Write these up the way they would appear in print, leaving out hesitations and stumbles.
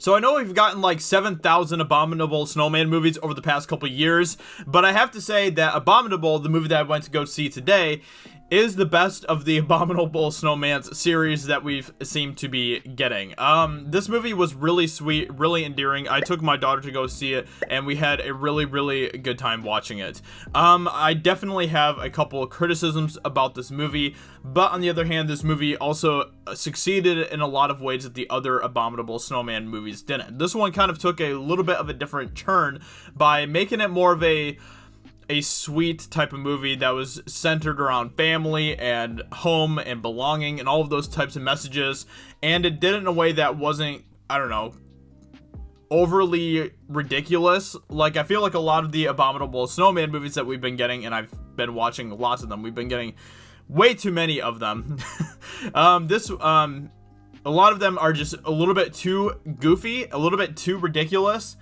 So I know we've gotten like 7,000 Abominable Snowman movies over the past couple years, but I have to say that Abominable, the movie that I went to go see today, is the best of the Abominable Snowman series that we've seemed to be getting. This movie was really sweet, really endearing. I took my daughter to go see it, and we had a really, really good time watching it. I definitely have a couple of criticisms about this movie, but on the other hand, this movie also succeeded in a lot of ways that the other Abominable Snowman movies didn't. This one kind of took a little bit of a different turn by making it more of a sweet type of movie that was centered around family and home and belonging and all of those types of messages, and it did it in a way that wasn't, I don't know, overly ridiculous. Like, I feel like a lot of the Abominable Snowman movies that we've been getting, and I've been watching lots of them, we've been getting way too many of them. A lot of them are just a little bit too goofy, a little bit too ridiculous.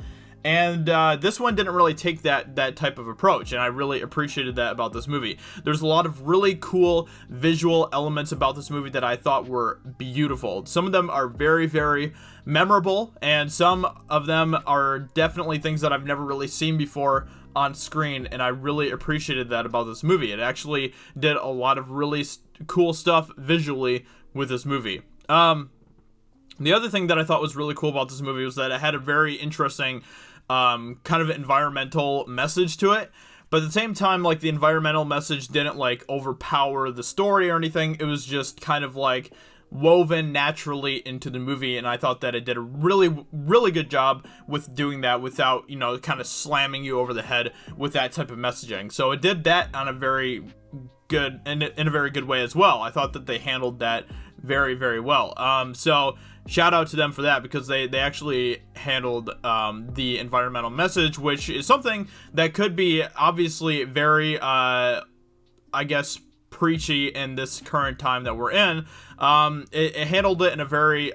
And this one didn't really take that type of approach, and I really appreciated that about this movie. There's a lot of really cool visual elements about this movie that I thought were beautiful. Some of them are very, very memorable, and some of them are definitely things that I've never really seen before on screen, and I really appreciated that about this movie. It actually did a lot of really cool stuff visually with this movie. The other thing that I thought was really cool about this movie was that it had a very interesting kind of environmental message to it, but at the same time, like, the environmental message didn't like overpower the story or anything. It was just kind of like woven naturally into the movie, and I thought that it did a really, really good job with doing that without, you know, kind of slamming you over the head with that type of messaging. So it did that on a very good, in a very good way as well. I thought that they handled that very, very well. So shout out to them for that, because they actually handled the environmental message, which is something that could be obviously very, I guess, preachy in this current time that we're in. It handled it in a very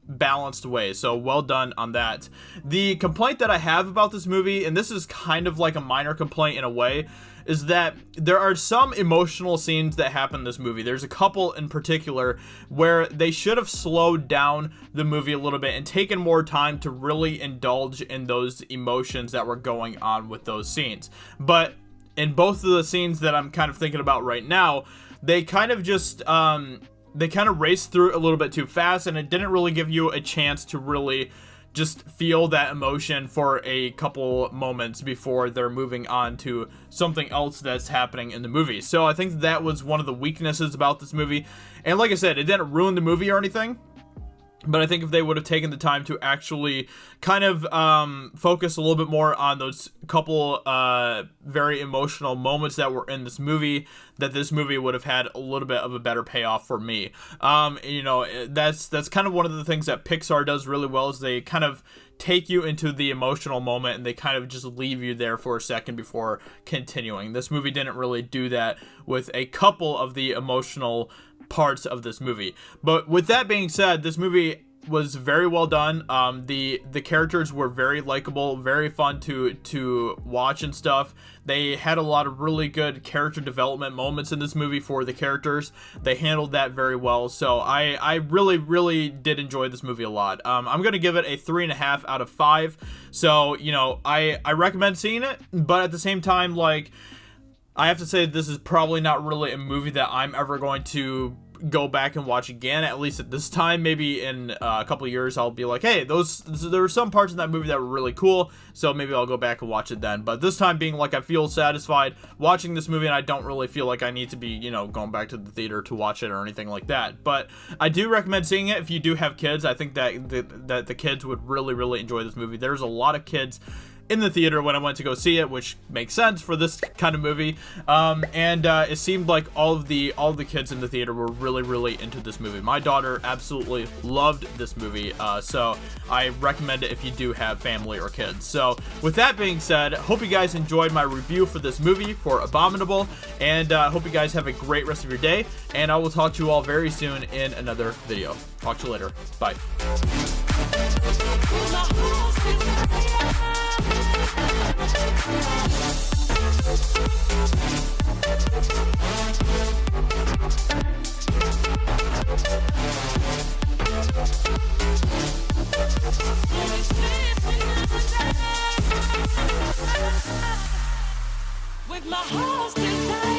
balanced way, so well done on that. The complaint that I have about this movie, and this is kind of like a minor complaint in a way, is that there are some emotional scenes that happen in this movie. There's a couple in particular where they should have slowed down the movie a little bit and taken more time to really indulge in those emotions that were going on with those scenes. But in both of the scenes that I'm kind of thinking about right now, they kind of just raced through it a little bit too fast, and it didn't really give you a chance to really just feel that emotion for a couple moments before they're moving on to something else that's happening in the movie. So I think that was one of the weaknesses about this movie. And like I said, it didn't ruin the movie or anything, but I think if they would have taken the time to actually kind of focus a little bit more on those couple very emotional moments that were in this movie, that this movie would have had a little bit of a better payoff for me. You know, that's kind of one of the things that Pixar does really well, is they kind of take you into the emotional moment and they kind of just leave you there for a second before continuing. This movie didn't really do that with a couple of the emotional parts of this movie. But with that being said, this movie was very well done. The characters were very likable, very fun to watch and stuff. They had a lot of really good character development moments in this movie for the characters. They handled that very well. So I really, really did enjoy this movie a lot. I'm going to give it a 3.5 out of 5. So, you know, I recommend seeing it, but at the same time, like, I have to say this is probably not really a movie that I'm ever going to go back and watch again, at least at this time. Maybe in a couple of years I'll be like, hey, there were some parts in that movie that were really cool, so maybe I'll go back and watch it then. But this time being, like, I feel satisfied watching this movie, and I don't really feel like I need to be, you know, going back to the theater to watch it or anything like that. But I do recommend seeing it if you do have kids. I think that the kids would really, really enjoy this movie. There's a lot of kids in the theater when I went to go see it, which makes sense for this kind of movie. And it seemed like all of the kids in the theater were really, really into this movie. My daughter absolutely loved this movie, so I recommend it if you do have family or kids. So with that being said, hope you guys enjoyed my review for this movie, for Abominable, and hope you guys have a great rest of your day, and I will talk to you all very soon in another video. Talk to you later. Bye. Yeah. with my heart's desire.